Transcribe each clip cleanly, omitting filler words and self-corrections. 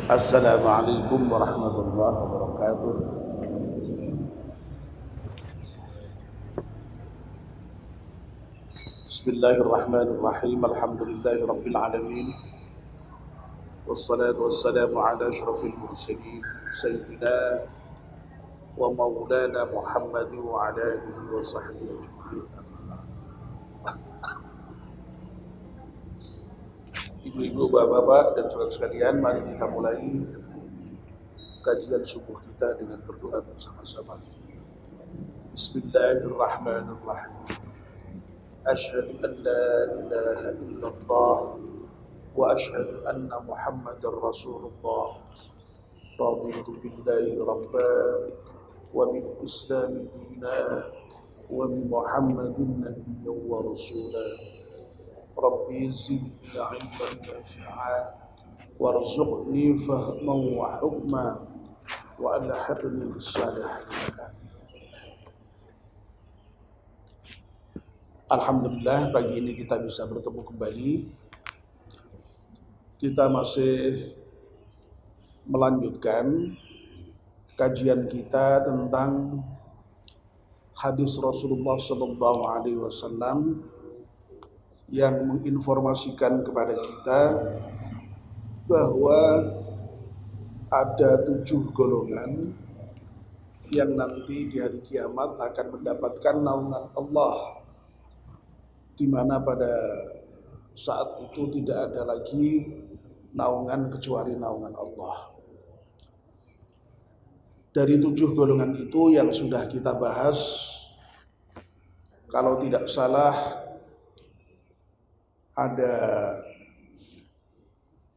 Assalamualaikum warahmatullahi wabarakatuh. Bismillahirrahmanirrahim. Alhamdulillahi rabbil alamin. Wassalatu wassalamu ala asyrafil mursalin sayyidina wa maulana Muhammad wa ala alihi wa sahbihi ajma'in. Ibu-ibu, bapak-bapak dan saudara sekalian, mari kita mulai kajian subuh kita dengan berdoa bersama-sama. Bismillahirrahmanirrahim. Asyhadu an la ilaha illallah wa asyhadu anna Muhammadar Rasulullah. Raditu billahi rabban wa bil Islam dinan wa bi Muhammadin nabiyyan wa rasulan. Rabbi zidni ilman nafi'a warzuqni fahman wa hukma wa alhaqni bis salihin. Alhamdulillah, pagi ini kita bisa bertemu kembali. Kita masih melanjutkan kajian kita tentang hadis Rasulullah SAW yang menginformasikan kepada kita bahwa ada 7 golongan yang nanti di hari kiamat akan mendapatkan naungan Allah, di mana pada saat itu tidak ada lagi naungan kecuali naungan Allah. Dari 7 golongan itu yang sudah kita bahas, kalau tidak salah ada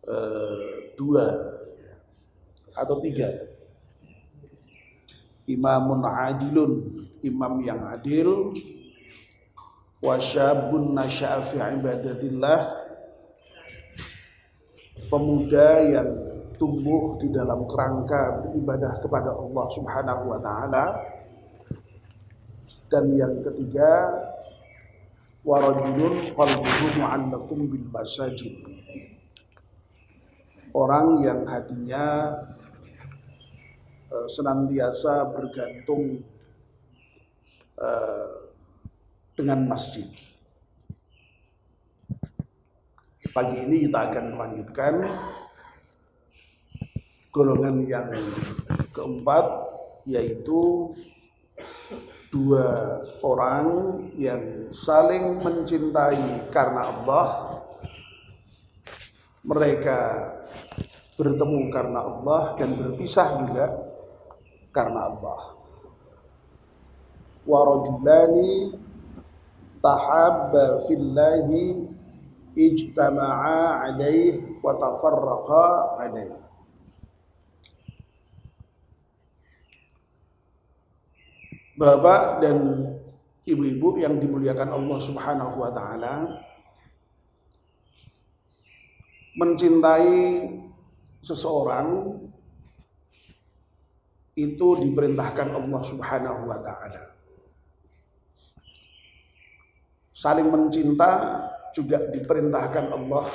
2 atau 3. Imamun adilun, imam yang adil, wasyabun nasya'a fi ibadatillah, pemuda yang tumbuh di dalam kerangka beribadah kepada Allah Subhanahu wa taala, dan yang ketiga warajulun qalbuhu mu'allaqun bil masajid, orang yang hatinya senantiasa bergantung dengan masjid. Pagi ini kita akan melanjutkan golongan yang keempat, yaitu 2 orang yang saling mencintai karena Allah. Mereka bertemu karena Allah dan berpisah juga karena Allah. Wa rajulani tahabba fillahi ijtama'a alaihi wa tafarraqa alaihi. Bapak dan ibu-ibu yang dimuliakan Allah Subhanahu wa taala, mencintai seseorang itu diperintahkan Allah Subhanahu wa taala. Saling mencinta juga diperintahkan Allah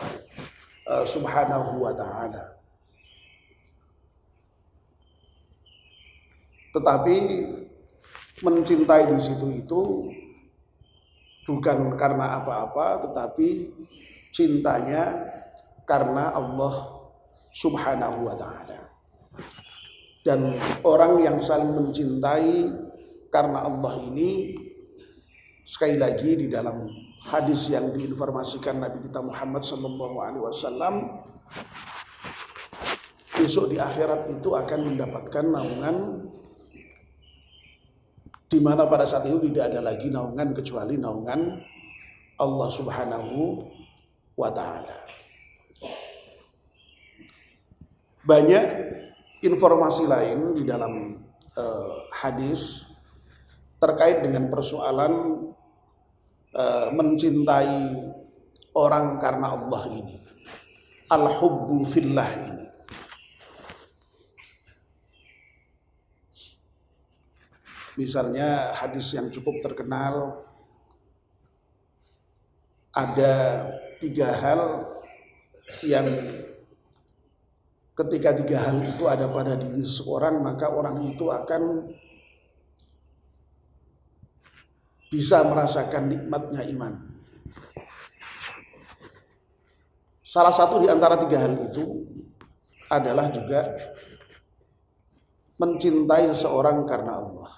Subhanahu wa taala. Tetapi mencintai di situ itu bukan karena apa-apa, tetapi cintanya karena Allah Subhanahu wa taala. Dan orang yang saling mencintai karena Allah ini, sekali lagi di dalam hadis yang diinformasikan Nabi kita Muhammad SAW, besok di akhirat itu akan mendapatkan naungan, di mana pada saat itu tidak ada lagi naungan kecuali naungan Allah Subhanahu wa taala. Banyak informasi lain di dalam hadis terkait dengan persoalan mencintai orang karena Allah ini, al-hubbu fillah ini. Misalnya hadis yang cukup terkenal, ada 3 hal yang ketika tiga hal itu ada pada diri seseorang, maka orang itu akan bisa merasakan nikmatnya iman. Salah satu di antara tiga hal itu adalah juga mencintai seseorang karena Allah.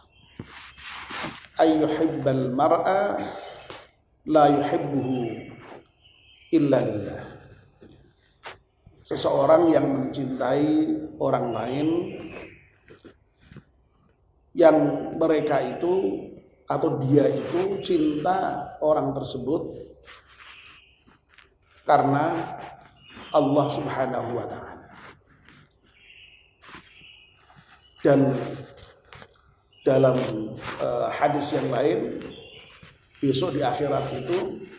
Ayyuhibbal mar'a la yuhibbuhu illa lillah. Seseorang yang mencintai orang lain yang mereka itu atau dia itu cinta orang tersebut karena Allah Subhanahu wa ta'ala. Dan dalam hadis yang lain, besok di akhirat itu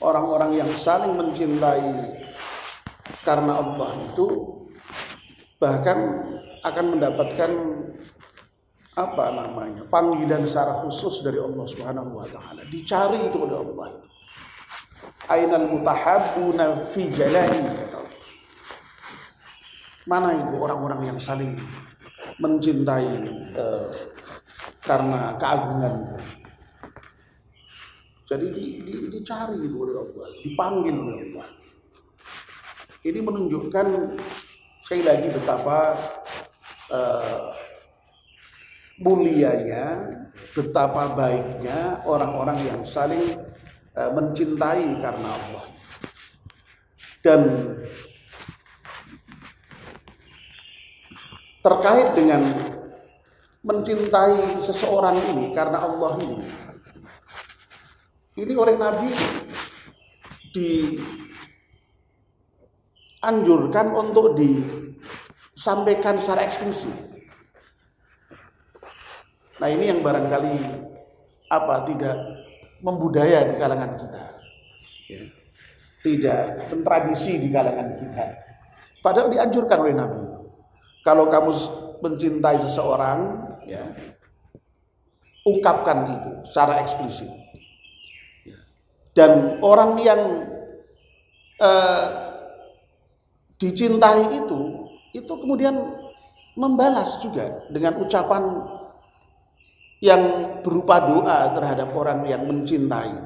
orang-orang yang saling mencintai karena Allah itu bahkan akan mendapatkan panggilan secara khusus dari Allah Subhanahu wa ta'ala. Dicari itu oleh Allah itu. Ainal mutahabbuna fi jalali. Mana itu orang-orang yang saling mencintai karena keagungan. Jadi dicari itu oleh Allah, dipanggil oleh Allah. Ini menunjukkan sekali lagi betapa mulianya, betapa baiknya orang-orang yang saling mencintai karena Allah. Dan terkait dengan mencintai seseorang ini karena Allah ini oleh Nabi dianjurkan untuk disampaikan secara eksplisit. Nah, ini yang barangkali tidak membudaya di kalangan kita, ya. Tidak mentradisi di kalangan kita. Padahal dianjurkan oleh Nabi. Kalau kamu mencintai seseorang, ya, ungkapkan itu secara eksplisit. Dan orang yang dicintai itu kemudian membalas juga dengan ucapan yang berupa doa terhadap orang yang mencintai.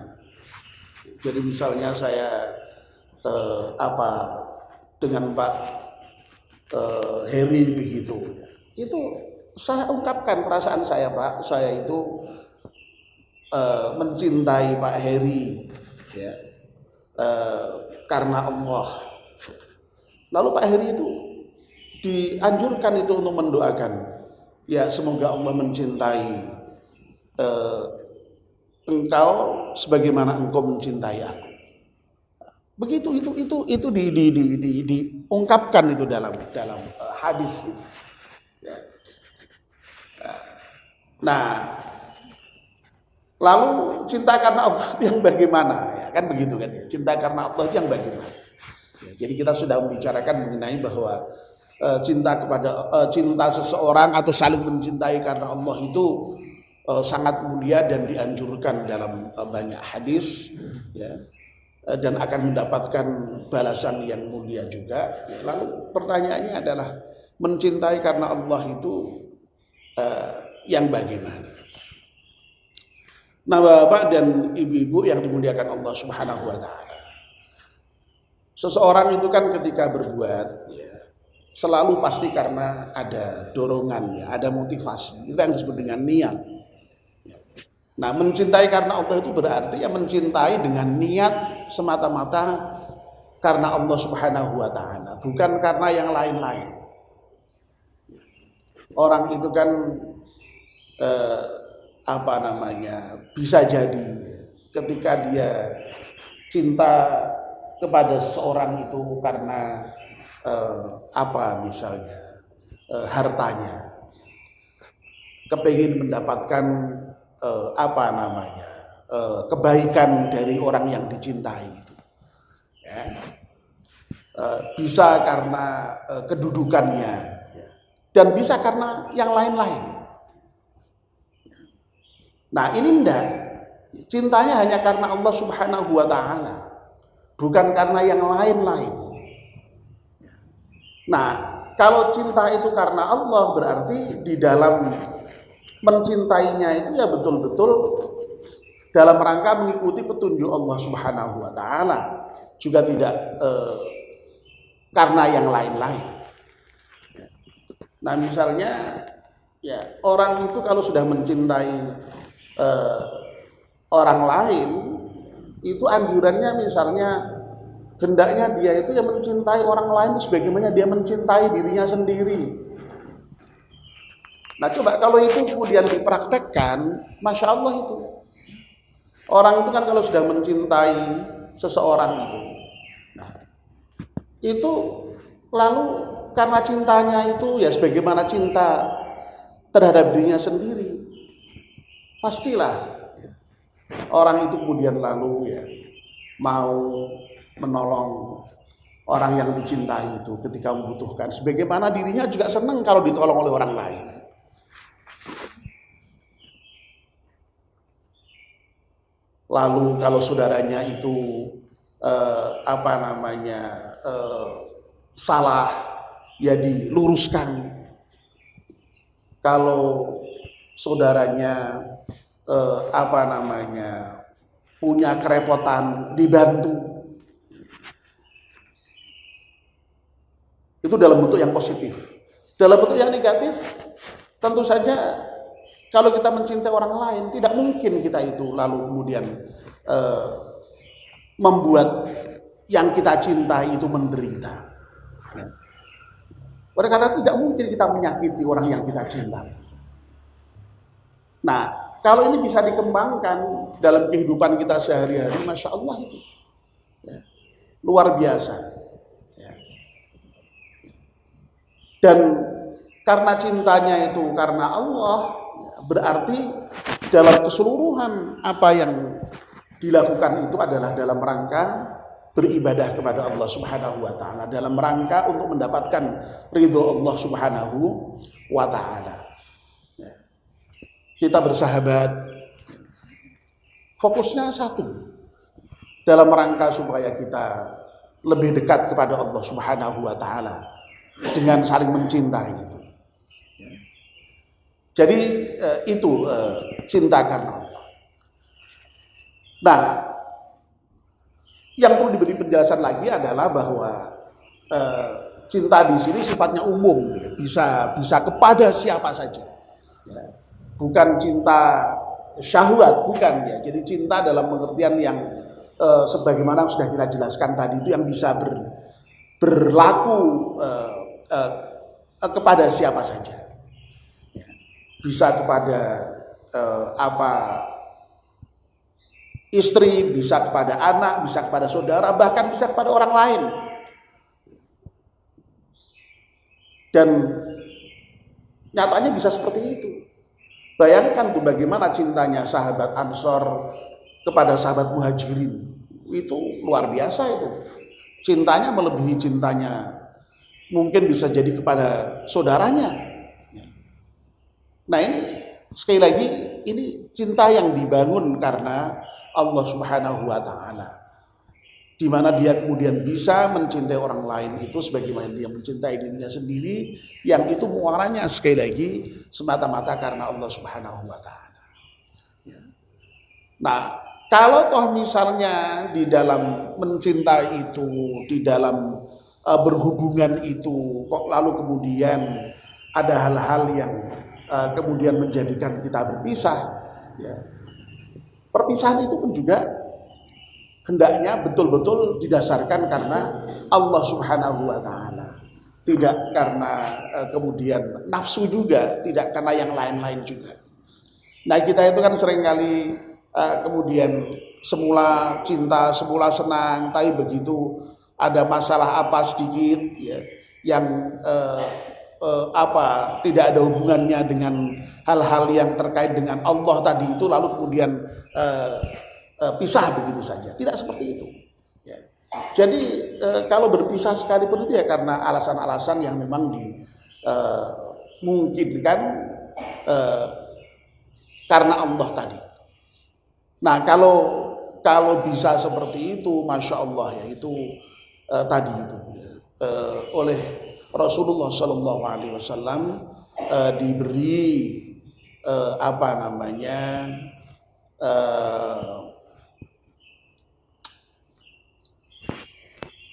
Jadi misalnya saya dengan Pak Heri begitu, itu saya ungkapkan perasaan saya, Pak, saya itu mencintai Pak Heri, ya, karena Allah. Lalu Pak Heri itu dianjurkan itu untuk mendoakan, ya, semoga Allah mencintai engkau sebagaimana engkau mencintai aku. Begitu itu diungkapkan itu dalam hadis itu. Ya. Nah, lalu cinta karena Allah itu yang bagaimana, ya kan begitu kan? Cinta karena Allah itu yang bagaimana? Ya, jadi kita sudah membicarakan mengenai bahwa cinta seseorang atau saling mencintai karena Allah itu sangat mulia dan dianjurkan dalam banyak hadis, ya, dan akan mendapatkan balasan yang mulia juga. Lalu pertanyaannya adalah mencintai karena Allah itu yang bagaimana? Nah, Bapak dan Ibu-ibu yang dimuliakan Allah Subhanahu wa ta'ala, seseorang itu kan ketika berbuat, ya, selalu pasti karena ada dorongannya, ada motivasi. Itu yang disebut dengan niat. Nah, mencintai karena Allah itu berarti ya mencintai dengan niat semata-mata karena Allah Subhanahu wa ta'ala, bukan karena yang lain-lain. Orang itu kan bisa jadi ketika dia cinta kepada seseorang itu karena misalnya hartanya, kepingin mendapatkan kebaikan dari orang yang dicintai itu, ya. Bisa karena kedudukannya, ya. Dan bisa karena yang lain-lain. Nah, ini enggak, cintanya hanya karena Allah Subhanahu wa ta'ala, bukan karena yang lain-lain. Nah, kalau cinta itu karena Allah, berarti di dalam mencintainya itu ya betul-betul dalam rangka mengikuti petunjuk Allah Subhanahu wa taala, juga tidak karena yang lain-lain. Nah, misalnya ya orang itu kalau sudah mencintai orang lain, itu anjurannya misalnya hendaknya dia itu yang mencintai orang lain itu sebagaimana dia mencintai dirinya sendiri. Nah, coba kalau itu kemudian dipraktekkan, masya Allah itu. Orang itu kan kalau sudah mencintai seseorang itu, nah, itu lalu karena cintanya itu ya sebagaimana cinta terhadap dirinya sendiri, pastilah orang itu kemudian lalu ya mau menolong orang yang dicintai itu ketika membutuhkan, sebagaimana dirinya juga senang kalau ditolong oleh orang lain. Lalu kalau saudaranya itu salah, ya diluruskan. Kalau saudaranya punya kerepotan, dibantu. Itu dalam bentuk yang positif. Dalam bentuk yang negatif, tentu saja kalau kita mencintai orang lain, tidak mungkin kita itu lalu kemudian membuat yang kita cintai itu menderita. Oleh karena tidak mungkin kita menyakiti orang yang kita cintai. Nah, kalau ini bisa dikembangkan dalam kehidupan kita sehari-hari, masya Allah itu ya, luar biasa. Ya. Dan karena cintanya itu karena Allah, berarti dalam keseluruhan apa yang dilakukan itu adalah dalam rangka beribadah kepada Allah Subhanahu wa taala, dalam rangka untuk mendapatkan ridho Allah Subhanahu wa taala. Kita bersahabat, fokusnya satu, dalam rangka supaya kita lebih dekat kepada Allah Subhanahu wa taala dengan saling mencintai itu. Jadi itu cinta karena Allah. Nah, yang perlu diberi penjelasan lagi adalah bahwa cinta di sini sifatnya umum, bisa kepada siapa saja. Ya. Bukan cinta syahwat, bukan ya. Jadi cinta dalam pengertian yang sebagaimana sudah kita jelaskan tadi itu yang bisa berlaku kepada siapa saja. Bisa kepada istri, bisa kepada anak, bisa kepada saudara, bahkan bisa kepada orang lain. Dan nyatanya bisa seperti itu. Bayangkan tuh bagaimana cintanya sahabat Ansor kepada sahabat Muhajirin. Itu luar biasa itu. Cintanya melebihi cintanya mungkin bisa jadi kepada saudaranya. Nah, ini sekali lagi, ini cinta yang dibangun karena Allah Subhanahu wa taala, di mana dia kemudian bisa mencintai orang lain itu sebagaimana dia mencintai dirinya sendiri, yang itu muaranya sekali lagi semata-mata karena Allah Subhanahu wa taala. Nah, kalau toh misalnya di dalam mencintai itu, di dalam berhubungan itu kok lalu kemudian ada hal-hal yang kemudian menjadikan kita berpisah, ya. Perpisahan itu pun juga hendaknya betul-betul didasarkan karena Allah Subhanahu wa taala, tidak karena kemudian nafsu juga, tidak karena yang lain-lain juga. Nah, kita itu kan seringkali kemudian semula cinta, semula senang, tapi begitu ada masalah apa sedikit ya yang tidak ada hubungannya dengan hal-hal yang terkait dengan Allah tadi itu, lalu kemudian pisah begitu saja. Tidak seperti itu ya. Jadi kalau berpisah sekalipun itu ya karena alasan-alasan yang memang dimungkinkan karena Allah tadi. Nah, kalau bisa seperti itu, masya Allah ya, itu tadi itu ya, oleh Rasulullah Shallallahu Alaihi Wasallam diberi apa namanya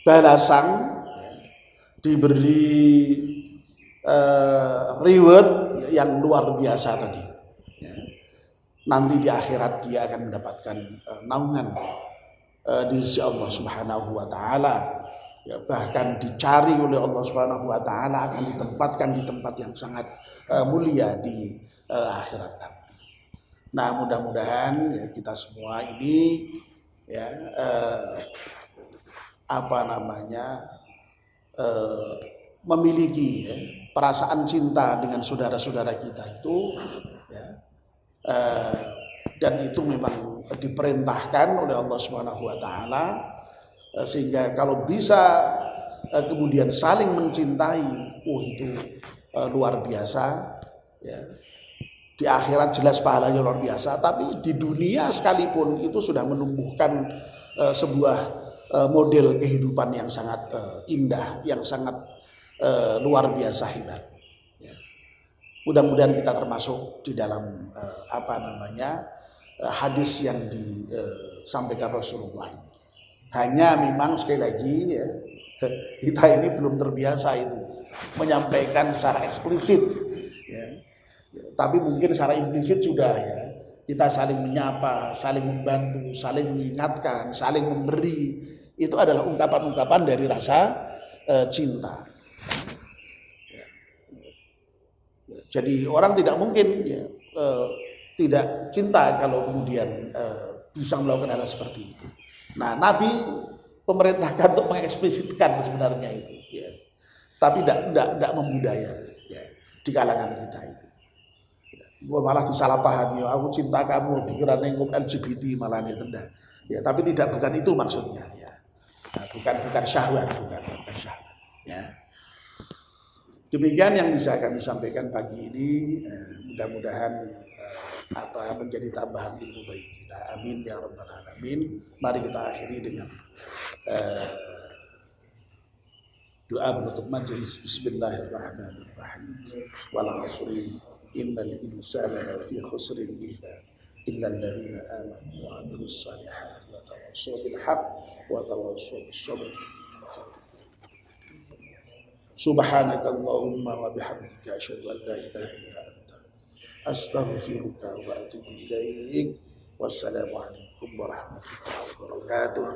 balasan, diberi reward yang luar biasa tadi. Nanti di akhirat dia akan mendapatkan naungan di sisi Allah Subhanahu wa taala. Ya, bahkan dicari oleh Allah Subhanahu wa taala, akan ditempatkan di tempat yang sangat mulia di akhirat nanti. Nah, mudah-mudahan ya, kita semua ini ya apa namanya memiliki ya, perasaan cinta dengan saudara-saudara kita itu ya, dan itu memang diperintahkan oleh Allah Subhanahu wa taala, sehingga kalau bisa kemudian saling mencintai, itu luar biasa ya. Di akhirat jelas pahalanya luar biasa, tapi di dunia sekalipun itu sudah menumbuhkan sebuah model kehidupan yang sangat indah, yang sangat luar biasa hebat. Ya. Mudah-mudahan kita termasuk di dalam apa namanya hadis yang disampaikan Rasulullah. Hanya memang sekali lagi ya, kita ini belum terbiasa itu menyampaikan secara eksplisit. Ya. Tapi mungkin secara implisit sudah ya. Kita saling menyapa, saling membantu, saling mengingatkan, saling memberi. Itu adalah ungkapan-ungkapan dari rasa cinta. Ya. Jadi orang tidak mungkin ya, tidak cinta kalau kemudian bisa melakukan hal seperti itu. Nah, Nabi memerintahkan untuk mengeksplisitkan sebenarnya itu. Ya. Tapi tidak membudaya ya, di kalangan kita itu. Gue malah disalahpahami, aku cinta kamu dikira nengok LGBT malah itu enggak. Ya, tapi bukan itu maksudnya ya. Nah, bukan syahwat, bukan syahwat ya. Demikian yang bisa kami sampaikan pagi ini, mudah-mudahan menjadi tambahan ilmu bagi kita. Amin ya rabbal alamin. Mari kita akhiri dengan doa penutup majelis. Bismillahirrahmanirrahim. Wal 'asri innal insana lafi khusrin illa alladziina aamanu wa 'amilus shalihati wa tawassaw bil haqq wa tawassaw bis sabr. Subhanakallahumma wa bihamdika asyhadu an la ilaha illa anta astaghfiruka wa atubu ilaik. Wassalamualaikum warahmatullahi wabarakatuh.